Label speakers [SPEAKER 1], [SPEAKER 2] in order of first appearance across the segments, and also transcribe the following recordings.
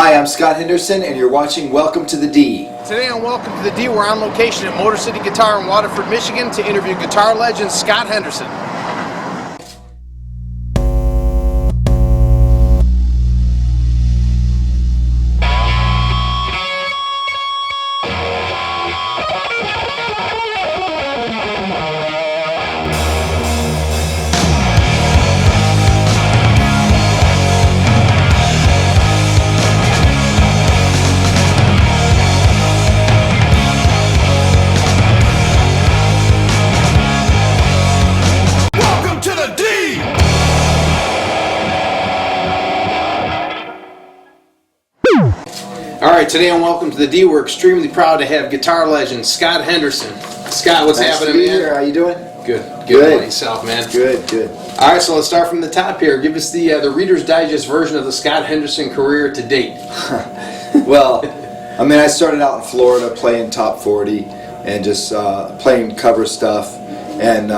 [SPEAKER 1] Hi, I'm Scott Henderson, and you're watching Welcome to the D.
[SPEAKER 2] Today on Welcome to the D, we're on location at Motor City Guitar in Waterford, Michigan to interview guitar legend Scott Henderson. Alright, today on Welcome to the D, we're extremely proud to have guitar legend Scott Henderson. Scott, what's happening, man?
[SPEAKER 1] Nice to be here. How you doing?
[SPEAKER 2] Good. Good about yourself, man.
[SPEAKER 1] Good.
[SPEAKER 2] Alright, so let's start from the top here. Give us the Reader's Digest version of the Scott Henderson career to date.
[SPEAKER 1] Well, I mean, I started out in Florida playing top 40 and just playing cover stuff. And,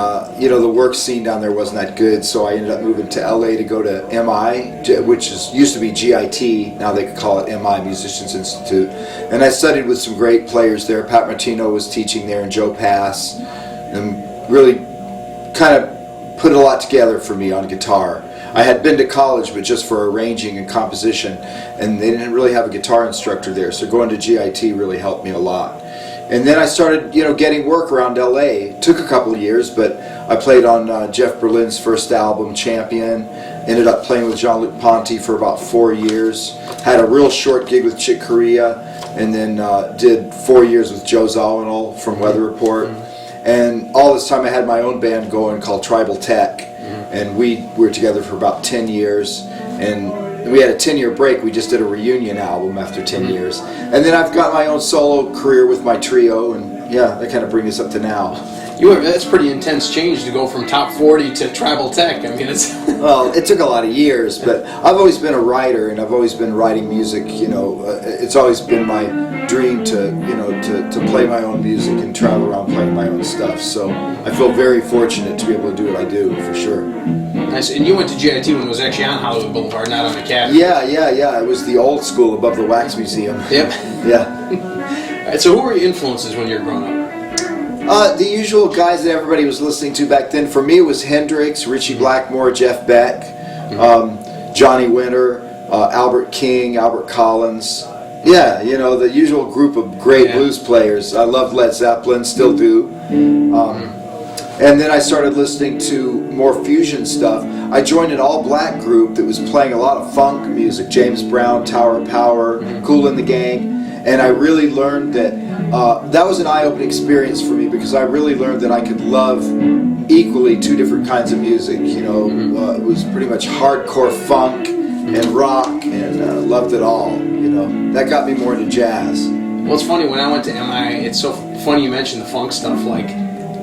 [SPEAKER 1] you know, the work scene down there wasn't that good, so I ended up moving to LA to go to MI, which used to be GIT, now they could call it MI, Musicians Institute. And I studied with some great players there. Pat Martino was teaching there, and Joe Pass, and really kind of put a lot together for me on guitar. I had been to college, but just for arranging and composition, and they didn't really have a guitar instructor there, so going to GIT really helped me a lot. And then I started, you know, getting work around LA. It took a couple of years, but I played on Jeff Berlin's first album, Champion. Ended up playing with Jean-Luc Ponty for about 4 years. Had a real short gig with Chick Corea, and then did 4 years with Joe Zawinul from Weather Report. And all this time I had my own band going called Tribal Tech, and we were together for about 10 years. And we had a 10-year break. We just did a reunion album after 10 years. And then I've got my own solo career with my trio, and yeah, that kind of brings us up to now.
[SPEAKER 2] That's pretty intense change to go from top 40 to Tribal Tech. I mean, it's...
[SPEAKER 1] Well, it took a lot of years, but I've always been a writer, and I've always been writing music, you know. It's always been my dream to, you know, to play my own music and travel around playing my own stuff. So I feel very fortunate to be able to do what I do, for sure.
[SPEAKER 2] Nice. And you went to GIT when it was actually on Hollywood Boulevard, not on Academy.
[SPEAKER 1] Yeah. It was the old school above the Wax Museum.
[SPEAKER 2] Yep.
[SPEAKER 1] Yeah.
[SPEAKER 2] All right, so who were your influences when you were growing up?
[SPEAKER 1] The usual guys that everybody was listening to back then. For me, it was Hendrix, Ritchie Blackmore, Jeff Beck, Johnny Winter, Albert King, Albert Collins. Yeah, you know, the usual group of great blues players. I loved Led Zeppelin, still do. And then I started listening to more fusion stuff. I joined an all-black group that was playing a lot of funk music, James Brown, Tower of Power, Kool and the Gang, and I really learned that that was an eye-opening experience for me, because I really learned that I could love equally two different kinds of music. You know, it was pretty much hardcore funk and rock, and loved it all. You know, that got me more into jazz.
[SPEAKER 2] Well, it's funny, when I went to MI, it's so funny you mentioned the funk stuff. Like,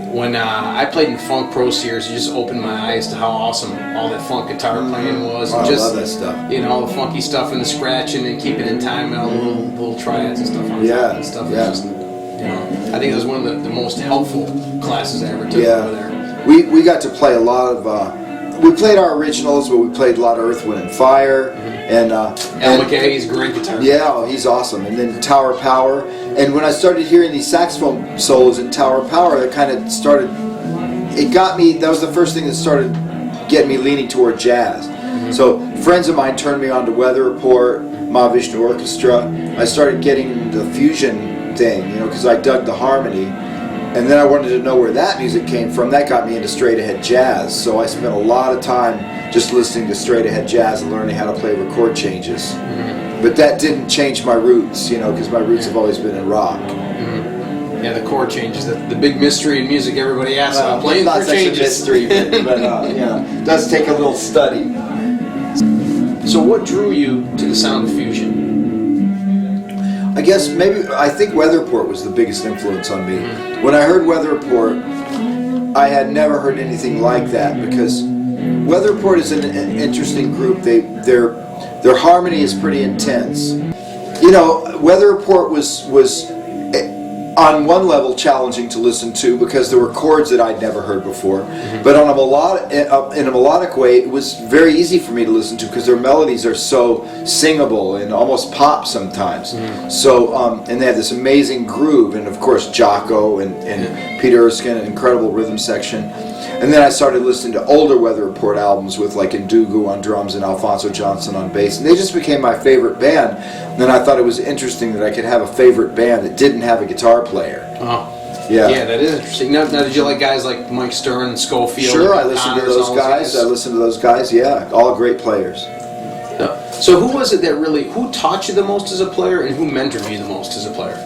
[SPEAKER 2] when I played in Funk Pro Series, it just opened my eyes to how awesome all that funk guitar playing was.
[SPEAKER 1] Oh,
[SPEAKER 2] and just,
[SPEAKER 1] I love that stuff.
[SPEAKER 2] You know, all the funky stuff and the scratching and keeping in time and all the little triads and stuff on top and stuff.
[SPEAKER 1] Yeah.
[SPEAKER 2] Just, you know, I think it was one of the most helpful classes I ever took over there.
[SPEAKER 1] We got to play a lot of, we played our originals, but we played a lot of Earth, Wind and Fire. And
[SPEAKER 2] Al McKay, he's a great guitar player.
[SPEAKER 1] Yeah, he's awesome. And then Tower of Power. And when I started hearing these saxophone solos in Tower of Power, it kind of started, it got me, that was the first thing that started getting me leaning toward jazz. So friends of mine turned me on to Weather Report, Mahavishnu Orchestra. I started getting the fusion thing, you know, because I dug the harmony. And then I wanted to know where that music came from. That got me into straight ahead jazz. So I spent a lot of time just listening to straight ahead jazz and learning how to play with chord changes. But that didn't change my roots, you know, because my roots have always been in rock.
[SPEAKER 2] Yeah, the chord changes, the big mystery in music everybody asks about. Playing
[SPEAKER 1] not
[SPEAKER 2] for changes.
[SPEAKER 1] Such a mystery, but yeah, it does take a little study.
[SPEAKER 2] So what drew you to the sound of fusion?
[SPEAKER 1] I guess I think Weather Report was the biggest influence on me. When I heard Weather Report, I had never heard anything like that, because Weather Report is an interesting group. Their harmony is pretty intense. You know, Weather Report was on one level challenging to listen to because there were chords that I'd never heard before.
[SPEAKER 2] Mm-hmm.
[SPEAKER 1] But on in a melodic way, it was very easy for me to listen to because their melodies are so singable and almost pop sometimes.
[SPEAKER 2] Mm-hmm.
[SPEAKER 1] So and they have this amazing groove, and of course Jocko and Peter Erskine, an incredible rhythm section. And then I started listening to older Weather Report albums with like Ndugu on drums and Alphonso Johnson on bass, and they just became my favorite band. And then I thought it was interesting that I could have a favorite band that didn't have a guitar player.
[SPEAKER 2] Oh.
[SPEAKER 1] Yeah.
[SPEAKER 2] Yeah, that is interesting. Now, did you like guys like Mike Stern and Schofield?
[SPEAKER 1] Sure,
[SPEAKER 2] and
[SPEAKER 1] I listened to
[SPEAKER 2] Connors,
[SPEAKER 1] those
[SPEAKER 2] all
[SPEAKER 1] guys. I listened to those guys. Yeah, all great players.
[SPEAKER 2] So who was it that who taught you the most as a player, and who mentored you the most as a player?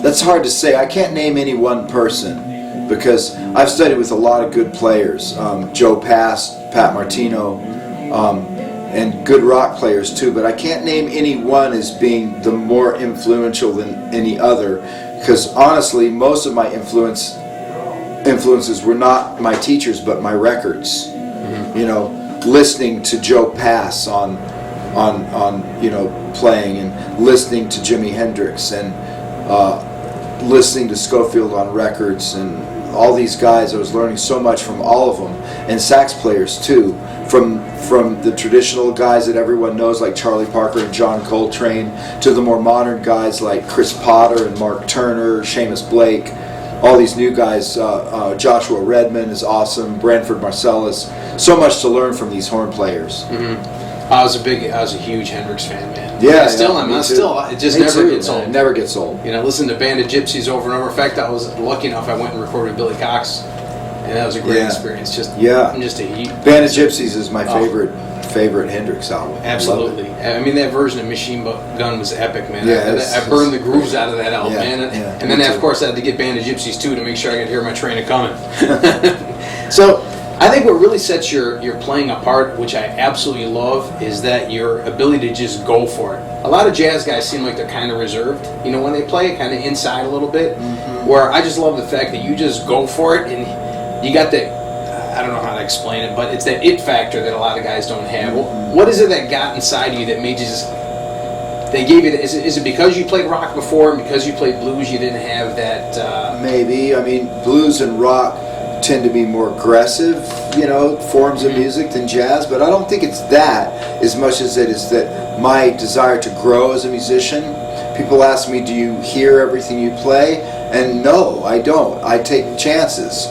[SPEAKER 1] That's hard to say. I can't name any one person because I've studied with a lot of good players. Joe Pass, Pat Martino, and good rock players too. But I can't name any one as being the more influential than any other, because honestly, most of my influences were not my teachers, but my records. Mm-hmm. You know, listening to Joe Pass on playing, and listening to Jimi Hendrix, and listening to Schofield on records, and all these guys. I was learning so much from all of them, and sax players too, from the traditional guys that everyone knows like Charlie Parker and John Coltrane, to the more modern guys like Chris Potter and Mark Turner, Seamus Blake, all these new guys. Joshua Redman is awesome, Branford Marsalis. So much to learn from these horn players.
[SPEAKER 2] Mm-hmm. I was a huge Hendrix fan, man.
[SPEAKER 1] Yeah,
[SPEAKER 2] it just never gets old.
[SPEAKER 1] It never gets old.
[SPEAKER 2] You know, listen to Band of Gypsies over and over. In fact, I was lucky enough, I went and recorded Billy Cox, and that was a great experience. I'm just a
[SPEAKER 1] Band of Gypsies is my favorite Hendrix album.
[SPEAKER 2] Absolutely. I mean, that version of Machine Gun was epic, man.
[SPEAKER 1] Yeah,
[SPEAKER 2] I burned the grooves out of that album, man. And then,
[SPEAKER 1] too.
[SPEAKER 2] of course, I had to get Band of Gypsies, too, to make sure I could hear My Train A-Comin'. So, I think what really sets your playing apart, which I absolutely love, is that your ability to just go for it. A lot of jazz guys seem like they're kind of reserved, you know, when they play, kind of inside a little bit, where I just love the fact that you just go for it, and you got that, I don't know how to explain it, but it's that it factor that a lot of guys don't have. What is it that got inside you that made you just, they gave you, is it because you played rock before, and because you played blues you didn't have that?
[SPEAKER 1] Maybe. I mean, blues and rock tend to be more aggressive, forms of music than jazz, but I don't think it's that as much as it is that my desire to grow as a musician. People ask me, do you hear everything you play? And no, I don't. I take chances,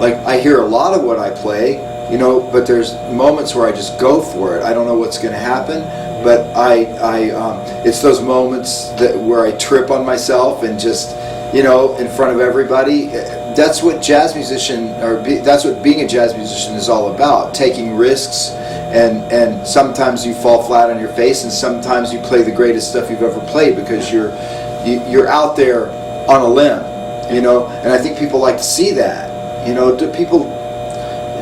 [SPEAKER 1] like I hear a lot of what I play, but there's moments where I just go for it. I don't know what's going to happen, but it's those moments where I trip on myself and just, in front of everybody. That's what that's what being a jazz musician is all about, taking risks, and sometimes you fall flat on your face, and sometimes you play the greatest stuff you've ever played because you're out there on a limb, and I think people like to see that.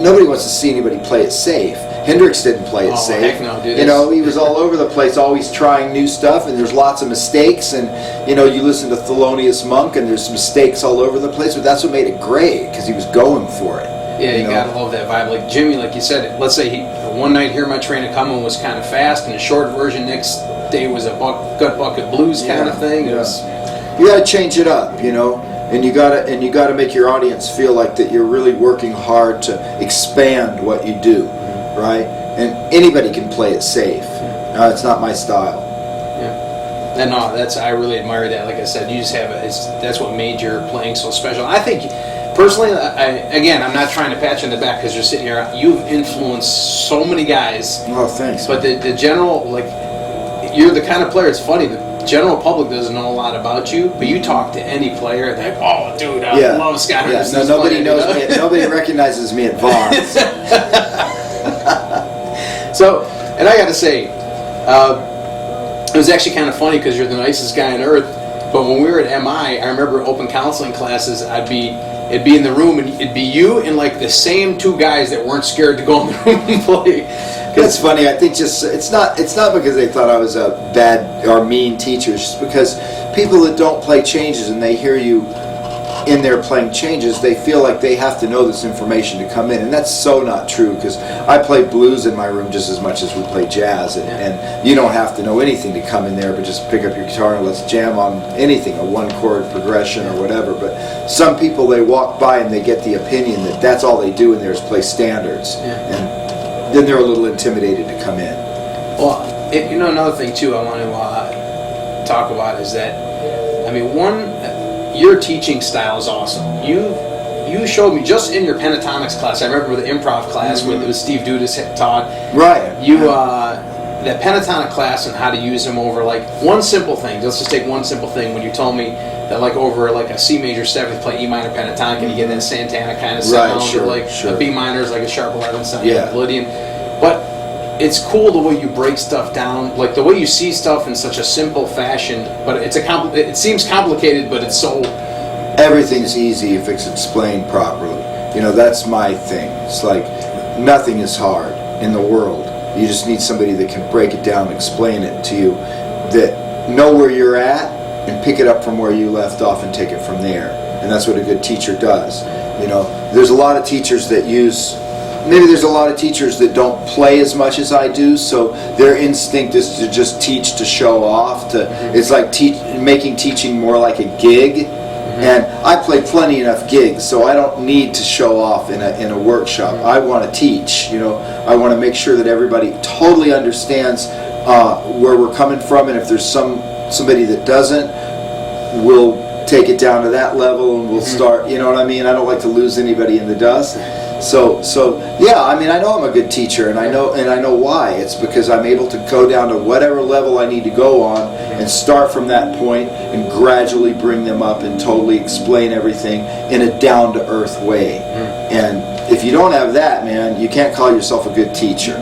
[SPEAKER 1] Nobody wants to see anybody play it safe. Hendrix didn't play it safe.
[SPEAKER 2] Heck no, dude.
[SPEAKER 1] He was all over the place, always trying new stuff, and there's lots of mistakes, and you listen to Thelonious Monk, and there's mistakes all over the place, but that's what made it great, because he was going for it.
[SPEAKER 2] Yeah, you gotta love that vibe. Like Jimmy, like you said, let's say one night Hear My Train A-Comin' was kind of fast, and the short version next day was a gut bucket blues kind of thing.
[SPEAKER 1] You gotta change it up, and you gotta make your audience feel like that you're really working hard to expand what you do. Right? And anybody can play it safe. It's not my style.
[SPEAKER 2] Yeah. And no, I really admire that. Like I said, you just have that's what made your playing so special. I think, personally, I'm not trying to pat you on the back because you're sitting here. You've influenced so many guys.
[SPEAKER 1] Oh, thanks.
[SPEAKER 2] But the general, you're the kind of player, it's funny, the general public doesn't know a lot about you, but you talk to any player, they're like, oh, dude, I love Scott Henderson.
[SPEAKER 1] No, nobody knows me. Nobody recognizes me at Vaughn's.
[SPEAKER 2] So, and I got to say, it was actually kind of funny because you're the nicest guy on earth. But when we were at MI, I remember open counseling classes. It'd be in the room, and it'd be you and like the same two guys that weren't scared to go in the room and play.
[SPEAKER 1] That's funny. I think it's not because they thought I was a bad or mean teacher. It's just because people that don't play changes and they hear you in there playing changes, they feel like they have to know this information to come in, and that's so not true, because I play blues in my room just as much as we play jazz, and you don't have to know anything to come in there, but just pick up your guitar and let's jam on anything, a one chord progression or whatever. But some people, they walk by and they get the opinion that that's all they do in there is play standards, and then they're a little intimidated to come in.
[SPEAKER 2] Well, another thing too I want to talk about is that, I mean, your teaching style is awesome. You showed me just in your pentatonics class. I remember the improv class with Steve Dudas had taught.
[SPEAKER 1] Right.
[SPEAKER 2] That pentatonic class and how to use them over like one simple thing. Let's just take one simple thing. When you told me that like over like a C major 7th, play E minor pentatonic, and you get that Santana kind of sound, or like a B minor is like a sharp 11 sound, Lydian. But it's cool the way you break stuff down, like the way you see stuff in such a simple fashion. But it seems complicated, but it's so.
[SPEAKER 1] Everything's easy if it's explained properly. That's my thing. It's like nothing is hard in the world. You just need somebody that can break it down and explain it to you, that know where you're at and pick it up from where you left off and take it from there. And that's what a good teacher does. There's a lot of teachers that maybe there's a lot of teachers that don't play as much as I do, so their instinct is to just teach to show off. It's like making teaching more like a gig. And I play plenty enough gigs, so I don't need to show off in a workshop. I want to teach. I want to make sure that everybody totally understands where we're coming from, and if there's somebody that doesn't, we'll take it down to that level and we'll start. You know what I mean? I don't like to lose anybody in the dust. So yeah, I mean, I know I'm a good teacher, and I know why. It's because I'm able to go down to whatever level I need to go on and start from that point and gradually bring them up and totally explain everything in a down-to-earth way. And if you don't have that, man, you can't call yourself a good teacher.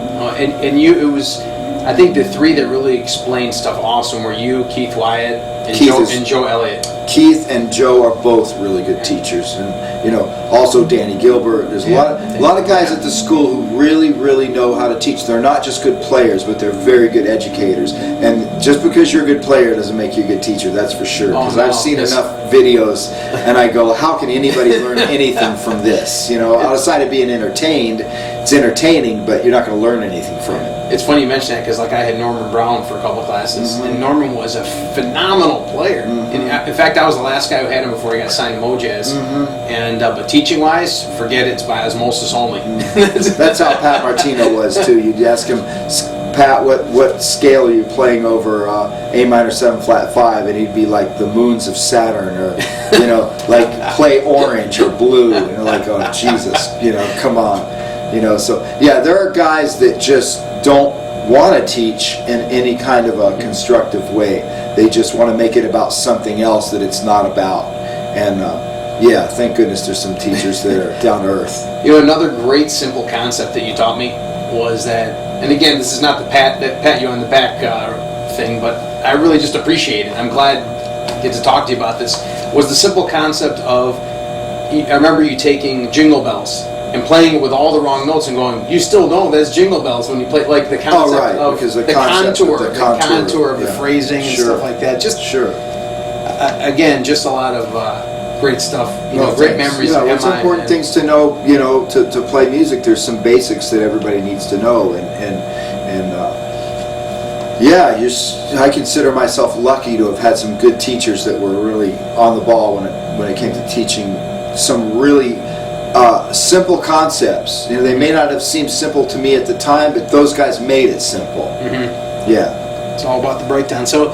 [SPEAKER 2] I think the three that really explained stuff awesome were you, Keith Wyatt, and Joe Elliott.
[SPEAKER 1] Keith and Joe are both really good teachers, and also Danny Gilbert. There's a lot of guys at the school who really, really know how to teach. They're not just good players, but they're very good educators. And just because you're a good player doesn't make you a good teacher. That's for sure. Because I've seen enough videos, and I go, how can anybody learn anything from this? Outside of being entertained, it's entertaining, but you're not going to learn anything from it.
[SPEAKER 2] It's funny you mention that, because like I had Norman Brown for a couple of classes, and Norman was a phenomenal player. And in fact, I was the last guy who had him before he got signed to Mojazz. And but teaching-wise, forget it. It's by osmosis only.
[SPEAKER 1] That's how Pat Martino was too. You'd ask him, Pat, what scale are you playing over A minor 7 flat 5, and he'd be like the moons of Saturn, or like play orange or blue, and you're like, oh Jesus, come on. So yeah, there are guys that just don't want to teach in any kind of a constructive way. They just want to make it about something else that it's not about. And yeah, thank goodness there's some teachers that are down to earth.
[SPEAKER 2] Another great simple concept that you taught me was that, and again, this is not the pat you on the back thing, but I really just appreciate it. I'm glad I get to talk to you about this. Was the simple concept of, I remember you taking Jingle Bells and playing it with all the wrong notes and going, you still know that's Jingle Bells when you play, like the concept of the contour of the phrasing and stuff like that. Just again, just a lot of great stuff. Great memories.
[SPEAKER 1] It's important things to know. To play music, there's some basics that everybody needs to know, and yeah, I consider myself lucky to have had some good teachers that were really on the ball when it came to teaching some really simple concepts. They may not have seemed simple to me at the time, but those guys made it simple. Yeah,
[SPEAKER 2] it's all about the breakdown. So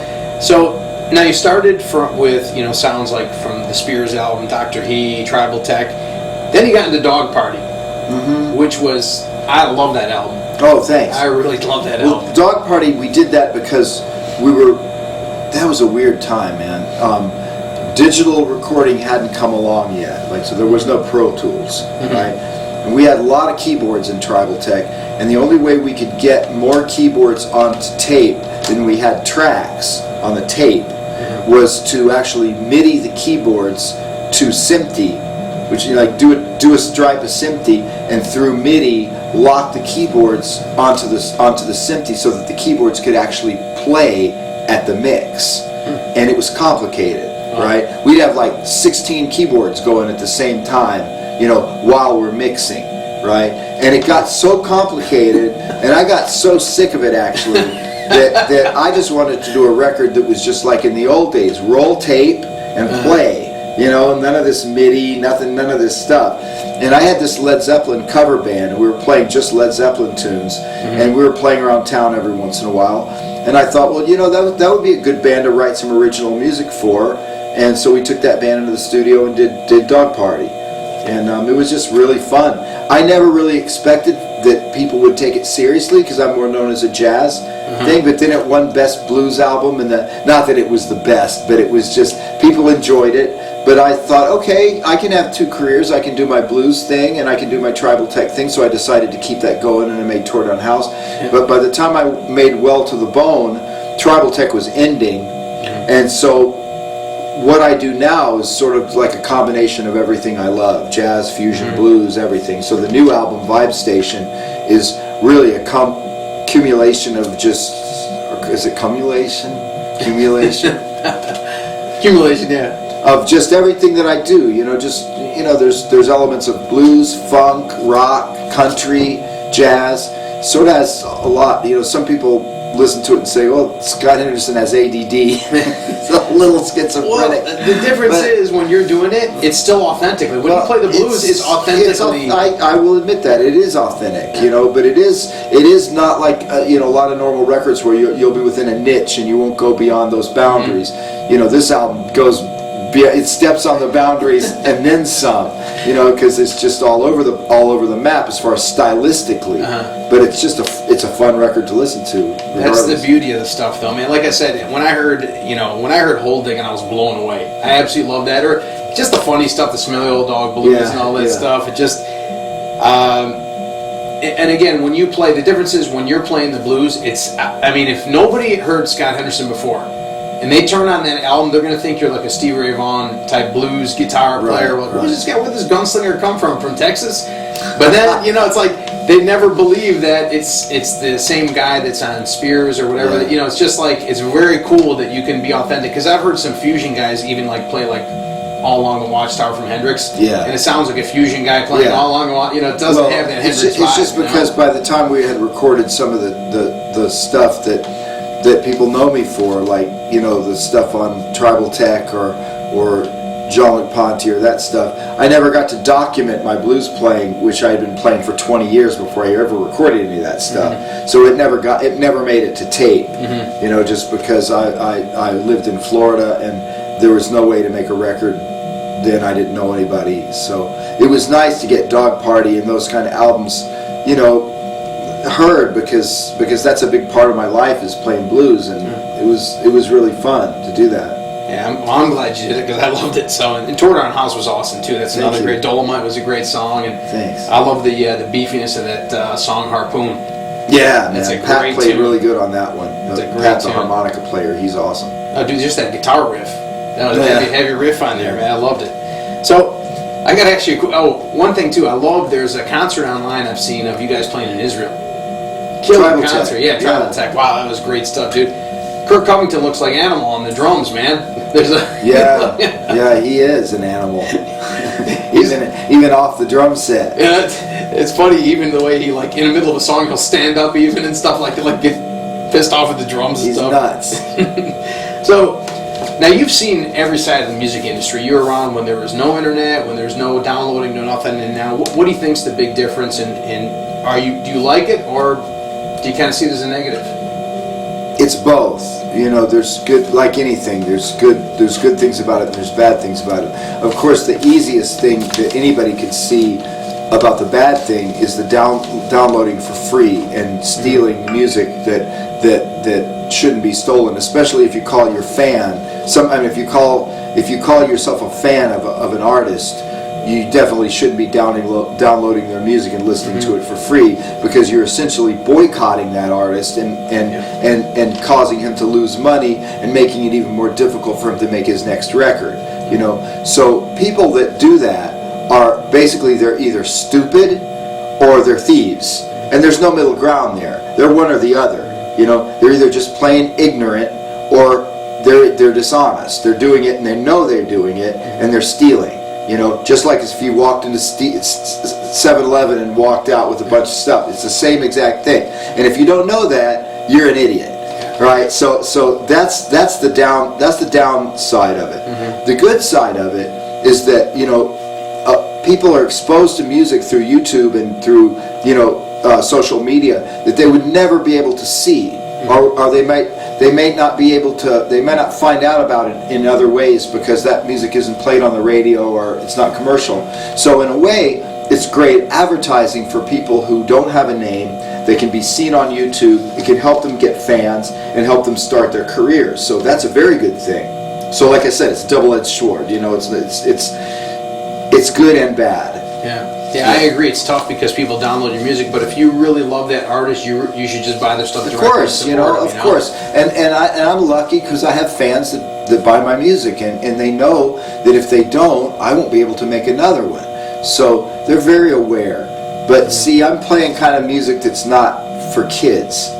[SPEAKER 2] now you started with sounds like from the Spears album, Dr. He, Tribal Tech. Then you got into Dog Party, which was, I love that album.
[SPEAKER 1] Oh, thanks.
[SPEAKER 2] I really love that album.
[SPEAKER 1] Dog Party, we did that because that was a weird time, man. Digital recording hadn't come along yet, so there was no Pro Tools, right? And we had a lot of keyboards in Tribal Tech, and the only way we could get more keyboards onto tape than we had tracks on the tape was to actually MIDI the keyboards to SMPTE, which do a stripe of SMPTE, and through MIDI lock the keyboards onto the SMPTE so that the keyboards could actually play at the mix, and it was complicated. right? We'd have like 16 keyboards going at the same time, you know, while we're mixing, right? And it got so complicated, and I got so sick of it actually, that I just wanted to do a record that was just like in the old days, roll tape and play. You know, none of this MIDI, nothing, none of this stuff. And I had this Led Zeppelin cover band, and we were playing just Led Zeppelin tunes, and we were playing around town every once in a while. And I thought, well, you know, that would be a good band to write some original music for. And so we took that band into the studio and did Dog Party. And it was just really fun. I never really expected that people would take it seriously, because I'm more known as a jazz thing, but then it won Best Blues Album, and not that it was the best, but it was just, people enjoyed it. But I thought, okay, I can have two careers. I can do my blues thing and I can do my tribal tech thing, so I decided to keep that going, and I made Tour Down House. But by the time I made Well to the Bone, tribal tech was ending, and so what I do now is sort of like a combination of everything I love: jazz, fusion, blues, everything. So the new album, Vibe Station, is really a cumulation of just, is it cumulation? Cumulation?
[SPEAKER 2] Accumulation, yeah.
[SPEAKER 1] Of just everything that I do, you know, just, you know, there's elements of blues, funk, rock, country, jazz. So it has a lot, you know. Some people listen to it and say, well, Scott Henderson has ADD. It's a little schizophrenic.
[SPEAKER 2] Well, the difference is when you're doing it, it's still authentically. When you play the blues, it's authentically.
[SPEAKER 1] I will admit that it is authentic, you know, but it is not like you know, a lot of normal records where you'll be within a niche and you won't go beyond those boundaries. You know, this album goes. It steps on the boundaries and then some, you know, because it's just all over the map as far as stylistically. But it's just it's a fun record to listen to.
[SPEAKER 2] That's the beauty of the stuff, though, man. Like I said, when I heard Hole Diggin', I was blown away. I absolutely love that. Or just the funny stuff, the Smelly Old Dog Blues and all that stuff. It just, and again, when you play, the difference is when you're playing the blues. It's, I mean, if nobody heard Scott Henderson before, and they turn on that album, they're going to think you're like a Stevie Ray Vaughan type blues guitar player. Like, where's this guy? Where'd this gunslinger come from Texas? But then, you know, it's like they never believe that it's the same guy that's on Spears or whatever. You know, it's just like, it's very cool that you can be authentic. Because I've heard some fusion guys even like play like All Along the Watchtower from Hendrix. And it sounds like a fusion guy playing All Along the Watchtower. You know, it doesn't have that Hendrix vibe.
[SPEAKER 1] It's just because by the time we had recorded some of the stuff that people know me for, like, you know, the stuff on Tribal Tech or Jean-Luc Ponty or that stuff, I never got to document my blues playing, which I had been playing for 20 years before I ever recorded any of that stuff. So it never made it to tape, you know, just because I lived in Florida and there was no way to make a record then. I didn't know anybody, so it was nice to get Dog Party and those kind of albums, you know, heard, because that's a big part of my life is playing blues, and it was really fun to do that.
[SPEAKER 2] Yeah, I'm glad you did it, because I loved it. So, and Tour Down House was awesome too. That's another great. Dolomite was a great song, and
[SPEAKER 1] thanks.
[SPEAKER 2] I love the beefiness of that song Harpoon.
[SPEAKER 1] Yeah,
[SPEAKER 2] that's
[SPEAKER 1] man.
[SPEAKER 2] a
[SPEAKER 1] Pat
[SPEAKER 2] great
[SPEAKER 1] played
[SPEAKER 2] tune.
[SPEAKER 1] Really good on that one.
[SPEAKER 2] That's a great
[SPEAKER 1] Pat's a
[SPEAKER 2] tune.
[SPEAKER 1] harmonica player. He's awesome.
[SPEAKER 2] Oh, dude, just that guitar riff. That was a heavy riff on there, man. I loved it. So, I got to ask you. One thing too. I love. There's a concert online I've seen of you guys playing in Israel. Killer concert, Tribal Tech. Wow, that was great stuff, dude. Kirk Covington looks like Animal on the drums, man. There's a
[SPEAKER 1] he is an animal. even off the drum set.
[SPEAKER 2] Yeah, it's funny. Even the way he, like, in the middle of a song, he'll stand up even and stuff, like get pissed off with the drums and stuff.
[SPEAKER 1] He's nuts.
[SPEAKER 2] So now you've seen every side of the music industry. You were around when there was no internet, when there's no downloading, no nothing, and now what do you think's the big difference? And do you like it, or do you kind of see it as a negative?
[SPEAKER 1] It's both. You know, there's good, like anything, there's good things about it, and there's bad things about it. Of course, the easiest thing that anybody could see about the bad thing is the downloading for free and stealing music that shouldn't be stolen, especially if you call your fan. If you call yourself a fan of an artist, you definitely shouldn't be downloading their music and listening to it for free, because you're essentially boycotting that artist and causing him to lose money and making it even more difficult for him to make his next record. You know, so people that do that are basically, they're either stupid or they're thieves, and there's no middle ground there. They're one or the other. You know, they're either just plain ignorant or they're dishonest. They're doing it and they know they're doing it, and they're stealing. Just like if you walked into 7-Eleven and walked out with a bunch of stuff, it's the same exact thing. And if you don't know that, you're an idiot, right? So that's the downside of it. The good side of it is that people are exposed to music through YouTube and through social media that they would never be able to see, or they may not be able to. They may not find out about it in other ways because that music isn't played on the radio or it's not commercial. So in a way, it's great advertising for people who don't have a name. They can be seen on YouTube. It can help them get fans and help them start their careers. So that's a very good thing. So like I said, it's a double-edged sword. It's good and bad.
[SPEAKER 2] Yeah, I agree. It's tough because people download your music, but if you really love that artist, you should just buy their stuff directly.
[SPEAKER 1] Of course, of course. And I'm lucky because I have fans that buy my music, and they know that if they don't, I won't be able to make another one. So they're very aware. But see, I'm playing kind of music that's not for kids.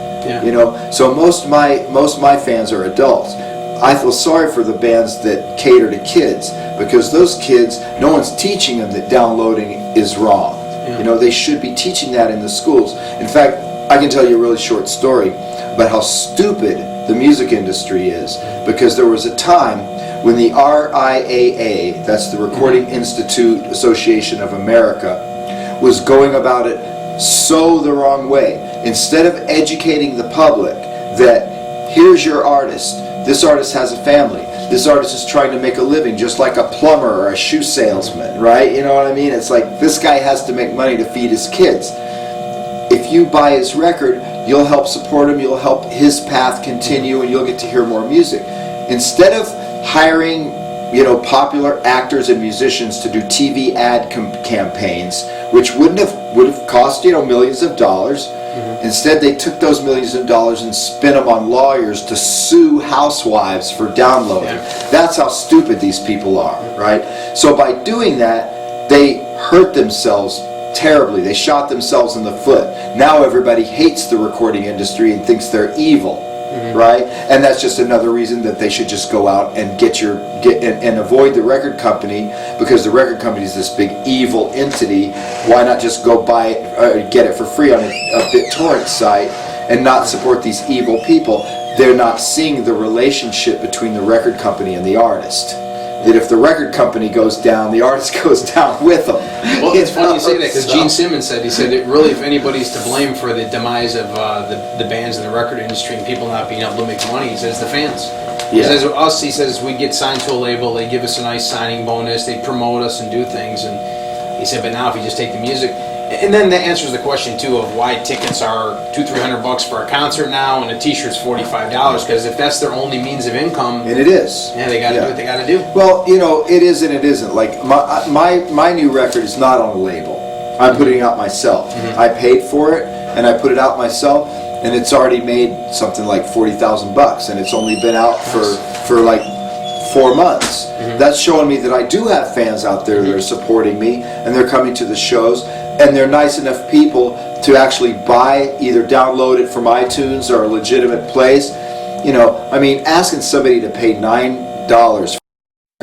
[SPEAKER 1] So most of my fans are adults. I feel sorry for the bands that cater to kids, because those kids, no one's teaching them that downloading is wrong. They should be teaching that in the schools. In fact, I can tell you a really short story about how stupid the music industry is, because there was a time when the RIAA, that's the Recording Institute Association of America, was going about it so the wrong way. Instead of educating the public that here's your artist, this artist has a family, this artist is trying to make a living just like a plumber or a shoe salesman, right? You know what I mean? It's like this guy has to make money to feed his kids. If you buy his record, you'll help support him, you'll help his path continue, and you'll get to hear more music. Instead of hiring popular actors and musicians to do TV ad campaigns, which would have cost millions of dollars. Instead, they took those millions of dollars and spent them on lawyers to sue housewives for downloading. That's how stupid these people are, right? So by doing that, they hurt themselves terribly. They shot themselves in the foot. Now everybody hates the recording industry and thinks they're evil. Right, and that's just another reason that they should just go out and and avoid the record company, because the record company is this big evil entity. Why not just go buy it, get it for free on a BitTorrent site and not support these evil people? They're not seeing the relationship between the record company and the artist. That if the record company goes down, the artist goes down with them.
[SPEAKER 2] Well, it's funny you say that, because Gene Simmons said that really, if anybody's to blame for the demise of the bands in the record industry and people not being able to make money, he says the fans. He says with us, he says we get signed to a label, they give us a nice signing bonus, they promote us and do things, and he said, but now if you just take the music, and then that answers the question too of why tickets are $200-300 for a concert now and a T-shirt's $45, because if that's their only means of income,
[SPEAKER 1] and it is,
[SPEAKER 2] they got to do what they got to do.
[SPEAKER 1] Well, it is and it isn't. Like my new record is not on a label. I'm putting it out myself. I paid for it and I put it out myself, and it's already made something like $40,000, and it's only been out for like 4 months. That's showing me that I do have fans out there that are supporting me, and they're coming to the shows, and they're nice enough people to actually either download it from iTunes or a legitimate place. Asking somebody to pay $9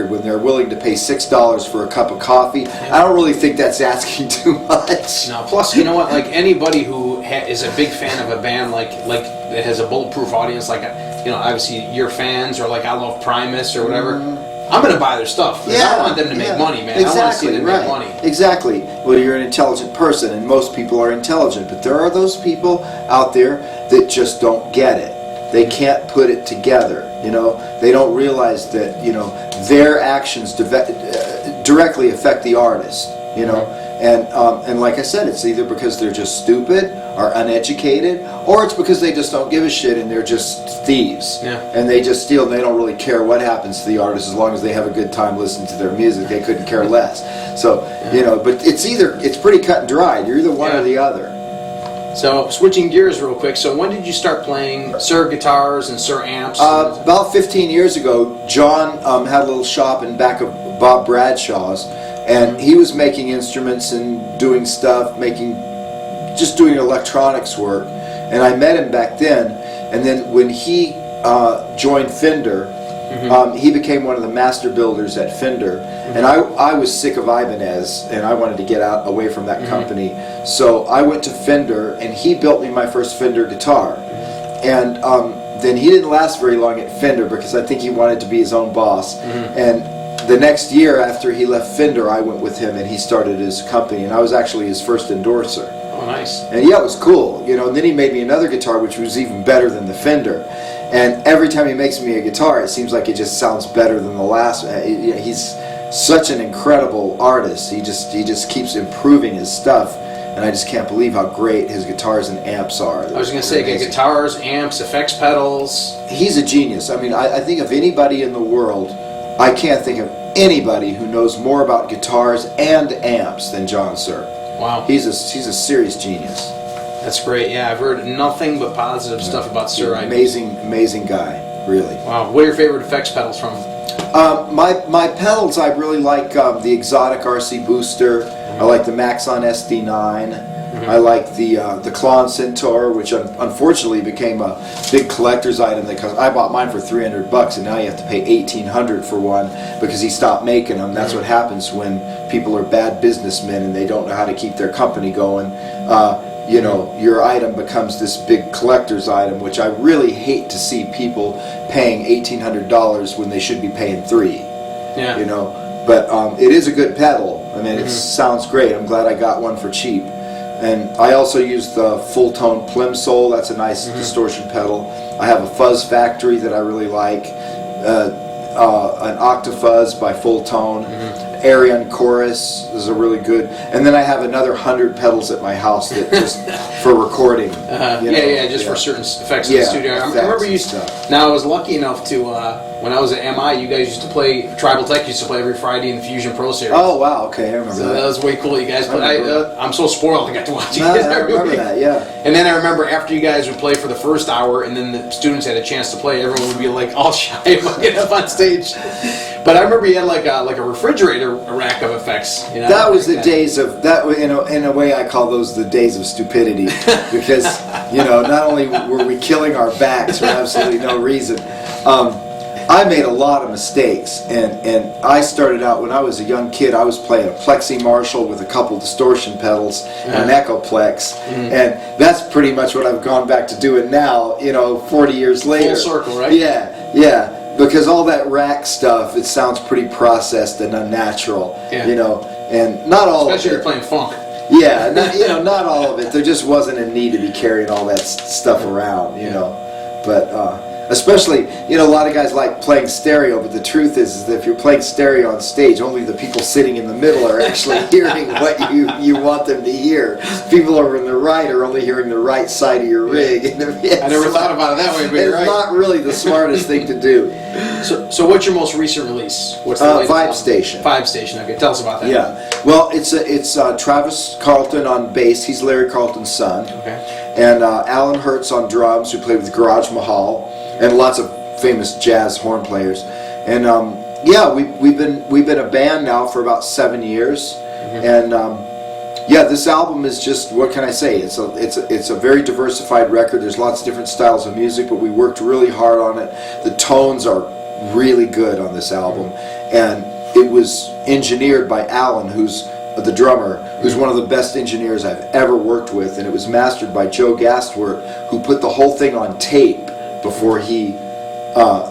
[SPEAKER 1] when they're willing to pay $6 for a cup of coffee, I don't really think that's asking too much.
[SPEAKER 2] No, plus, you know what? Like anybody who is a big fan of a band, like that has a bulletproof audience, obviously your fans, or like I love Primus or whatever. I'm going to buy their stuff. I want them to make money, man.
[SPEAKER 1] Exactly,
[SPEAKER 2] I want to see them make money.
[SPEAKER 1] Exactly. Well, you're an intelligent person, and most people are intelligent, but there are those people out there that just don't get it. They can't put it together. They don't realize that their actions directly affect the artist. And like I said, it's either because they're just stupid or uneducated, or it's because they just don't give a shit and they're just thieves. And they just steal, and they don't really care what happens to the artist as long as they have a good time listening to their music. They couldn't care less. So but it's pretty cut and dried. You're either one or the other.
[SPEAKER 2] So, switching gears real quick, so when did you start playing Sir guitars and Sir amps?
[SPEAKER 1] About 15 years ago, John had a little shop in back of Bob Bradshaw's, and he was making instruments and doing stuff, just doing electronics work, and I met him back then, and then when he joined Fender, he became one of the master builders at Fender. And I was sick of Ibanez, and I wanted to get out away from that company. So I went to Fender, and he built me my first Fender guitar. And then he didn't last very long at Fender because I think he wanted to be his own boss. And the next year after he left Fender, I went with him, and he started his company, and I was actually his first endorser.
[SPEAKER 2] Oh, nice.
[SPEAKER 1] And yeah, it was cool, you know. And then he made me another guitar, which was even better than the Fender. And every time he makes me a guitar, it seems like it just sounds better than the last. He's such an incredible artist. He just keeps improving his stuff, and I just can't believe how great his guitars and amps are.
[SPEAKER 2] I was going to say, guitars, amps, effects pedals.
[SPEAKER 1] He's a genius. I mean, I think of anybody in the world, I can't think of anybody who knows more about guitars and amps than John Sir.
[SPEAKER 2] Wow.
[SPEAKER 1] He's a serious genius.
[SPEAKER 2] That's great. Yeah, I've heard nothing but positive stuff about Sir.
[SPEAKER 1] Amazing guy, really.
[SPEAKER 2] Wow. What are your favorite effects pedals from him?
[SPEAKER 1] My pedals, I really like the Exotic RC Booster. I like the Maxon SD9. I like the Klon Centaur, which unfortunately became a big collector's item because I bought mine for $300, and now you have to pay $1,800 for one because he stopped making them. That's what happens when people are bad businessmen and they don't know how to keep their company going. You know, your item becomes this big collector's item, which I really hate to see people paying $1,800 when they should be paying $3.
[SPEAKER 2] Yeah.
[SPEAKER 1] You know, but it is a good pedal. I mean, it sounds great. I'm glad I got one for cheap. And I also use the Full Tone Plimsoll. That's a nice distortion pedal. I have a Fuzz Factory that I really like. An Octafuzz by Full Tone. Arion Chorus is a really good. And then I have another 100 pedals at my house that just for recording.
[SPEAKER 2] Just for certain effects in the studio. I remember you. Now I was lucky enough to when I was at MI, you guys used to play. Tribal Tech used to play every Friday in the Fusion Pro Series.
[SPEAKER 1] Oh wow, okay, I remember that.
[SPEAKER 2] That was way cool. You guys played. I'm so spoiled. I got to watch you
[SPEAKER 1] No,
[SPEAKER 2] guys
[SPEAKER 1] I
[SPEAKER 2] every
[SPEAKER 1] remember
[SPEAKER 2] week.
[SPEAKER 1] that, yeah.
[SPEAKER 2] And then I remember after you guys would play for the first hour, and then the students had a chance to play. Everyone would be like all shy about getting up on stage. But I remember you had like a refrigerator rack of effects. You know,
[SPEAKER 1] that was the days of that. In a way, I call those the days of stupidity, because not only were we killing our backs for absolutely no reason. I made a lot of mistakes, and I started out when I was a young kid. I was playing a Plexi Marshall with a couple distortion pedals and an Echoplex, and that's pretty much what I've gone back to doing now. 40 years later.
[SPEAKER 2] Full circle, right?
[SPEAKER 1] Yeah. Because all that rack stuff, it sounds pretty processed and unnatural.
[SPEAKER 2] Yeah.
[SPEAKER 1] And not all.
[SPEAKER 2] Especially
[SPEAKER 1] of it.
[SPEAKER 2] if you're playing funk.
[SPEAKER 1] Yeah, not all of it. There just wasn't a need to be carrying all that stuff around, But especially, a lot of guys like playing stereo, but the truth is that if you're playing stereo on stage, only the people sitting in the middle are actually hearing what you want them to hear. People over in the right are only hearing the right side of your rig.
[SPEAKER 2] I never thought about it that way, but you're right.
[SPEAKER 1] It's not really the smartest thing to do.
[SPEAKER 2] So what's your most recent release? What's the latest
[SPEAKER 1] Vibe
[SPEAKER 2] album?
[SPEAKER 1] Station.
[SPEAKER 2] Vibe Station. Okay, tell us about that.
[SPEAKER 1] Yeah. Well, it's Travis Carlton on bass. He's Larry Carlton's son.
[SPEAKER 2] Okay.
[SPEAKER 1] And Alan Hertz on drums, who played with Garage Mahal, and lots of famous jazz horn players. And we've been a band now for about 7 years. And this album is just, what can I say? It's a very diversified record. There's lots of different styles of music, but we worked really hard on it. The tones are really good on this album, and it was engineered by Alan, who's the drummer, who's one of the best engineers I've ever worked with, and it was mastered by Joe Gastwort, who put the whole thing on tape before he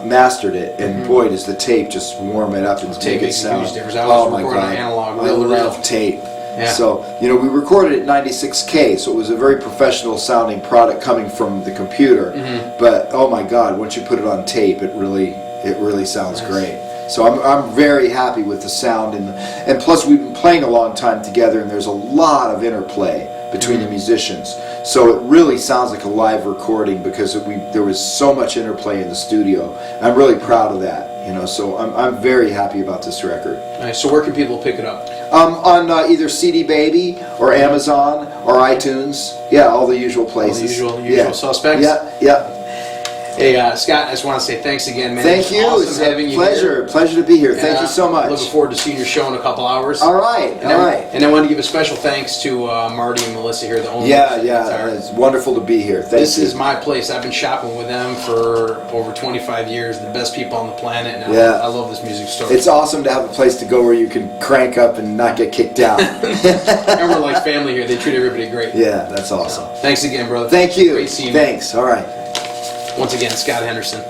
[SPEAKER 1] mastered it, and boy, does the tape just warm it up and make it sound.
[SPEAKER 2] Huge difference. I was recording analog,
[SPEAKER 1] I love tape.
[SPEAKER 2] Yeah.
[SPEAKER 1] So we recorded at 96K, so it was a very professional sounding product coming from the computer. But oh my God, once you put it on tape, it really sounds great. So I'm very happy with the sound, and plus we've been playing a long time together, and there's a lot of interplay between the musicians. So it really sounds like a live recording because there was so much interplay in the studio. I'm really proud of that. So I'm very happy about this record.
[SPEAKER 2] Nice. So where can people pick it up?
[SPEAKER 1] On either CD Baby or Amazon or iTunes. Yeah, all the usual places.
[SPEAKER 2] All the usual suspects?
[SPEAKER 1] Yeah.
[SPEAKER 2] Hey, Scott, I just want to say thanks again, man.
[SPEAKER 1] Thank you.
[SPEAKER 2] Awesome
[SPEAKER 1] It's
[SPEAKER 2] having
[SPEAKER 1] a
[SPEAKER 2] you
[SPEAKER 1] pleasure.
[SPEAKER 2] here.
[SPEAKER 1] Pleasure to be here. Thank you so much.
[SPEAKER 2] Looking forward to seeing your show in a couple hours.
[SPEAKER 1] All right.
[SPEAKER 2] And I want to give a special thanks to Marty and Melissa here, the owners.
[SPEAKER 1] Yeah. It's wonderful to be here. Thank you.
[SPEAKER 2] This is my place. I've been shopping with them for over 25 years. The best people on the planet. And
[SPEAKER 1] Yeah.
[SPEAKER 2] I love this music store.
[SPEAKER 1] It's awesome to have a place to go where you can crank up and not get kicked out.
[SPEAKER 2] And we're like family here. They treat everybody great.
[SPEAKER 1] Yeah, that's awesome.
[SPEAKER 2] Thanks again, brother.
[SPEAKER 1] Thank you.
[SPEAKER 2] Great seeing you.
[SPEAKER 1] Thanks. All right.
[SPEAKER 2] Once again, Scott Henderson.